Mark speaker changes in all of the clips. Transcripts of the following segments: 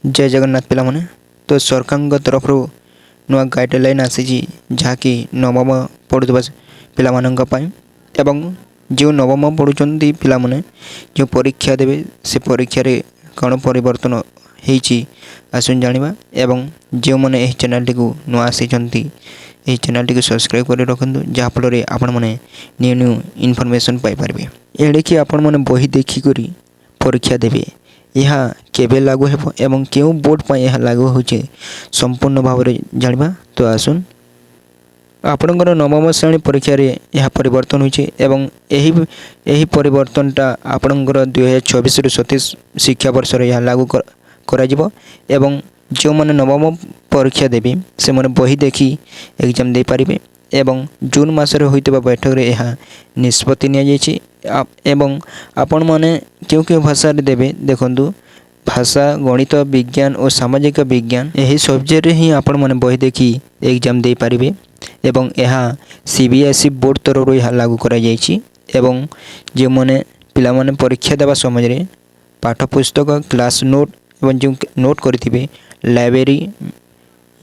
Speaker 1: जय जगन्नाथ पिला माने तो सरकार तरफ नुआ गाइडलाइन आसी जहाँकि नवम पढ़ुवा पिला एवं जो नवम पढ़ुंट पिला माने जो परीक्षा देवे से परीक्षा रे कौन परिवर्तन होती आसन जाना एवं जो मैंने यह चैनल टी नुआ आसी चैनल टी सब्सक्राइब कर रखु जहाँफल आपण मैंने न्यू न्यू इनफॉरमेशन पाइपर एड़े कि आपण मैंने बही देखिक परीक्षा देवे यह केबे लागू है एवं क्यों बोर्ड पर यह लागू हो संपूर्ण भाव में जाना तो आसुन आपणकर नवम श्रेणी परीक्षा रे यह परिवर्तन होती परिवर्तनटा आपणकर 2024 रु 27 शिक्षा वर्ष यह लागू करा एवं जो मैंने नवम परीक्षा देवी से मैंने बही देखी एग्जाम दे पारिबे एवं जून मासरे होइतबा बैठक रे यह निष्पत्ति निया एवं आपण माने क्यों क्यों भाषा देवे देखंतु भाषा गणित विज्ञान और सामाजिक विज्ञान यही सब्जेक्ट ही आपण माने बही देखी एग्जाम दे पारिबे एवं यह सीबीएसई बोर्ड तरफ यह लागू करा जायछि एवं जो मैंने पिला माने परीक्षा देवा समय रे पाठ्यपुस्तक क्लास नोट एवं जो नोट करिथिबे लाइब्रेरी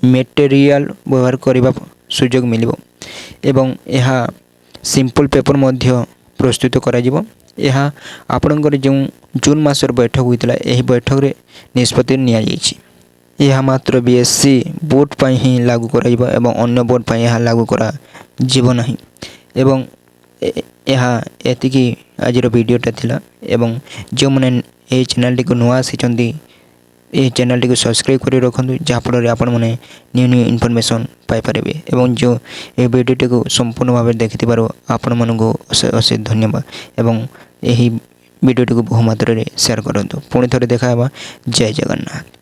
Speaker 1: मटेरियल व्यवहार करने सुजोग मिलिबो एवं यह सिंपल पेपर मध्य प्रस्तुत करा जिवो यह आपणकर जो जून मासर बैठक होता यही बैठक रे निष्पत्ति निया जायछि यह मात्र बीएससी बोर्ड पर ही लागू करा जिवो एवं अन्य बोर्ड पर यह लागू करा जिवो नहीं एवं यह एतिकी आजिर वीडियोटा थिला एवं जो मैंने ये चैनल टी को नुआ आसी ये चैनल टी को सब्सक्राइब कर रखु जहाँफल आपण मैंने न्यू न्यू इनफॉरमेशन पाइपर एवं जो ये वीडियोटी को संपूर्ण भाव देखि आपण मानक अशेष धन्यवाद एवं यही वीडियोटी को बहुमात्रा शेयर करूँ पुणी थे देखा जय जगन्नाथ।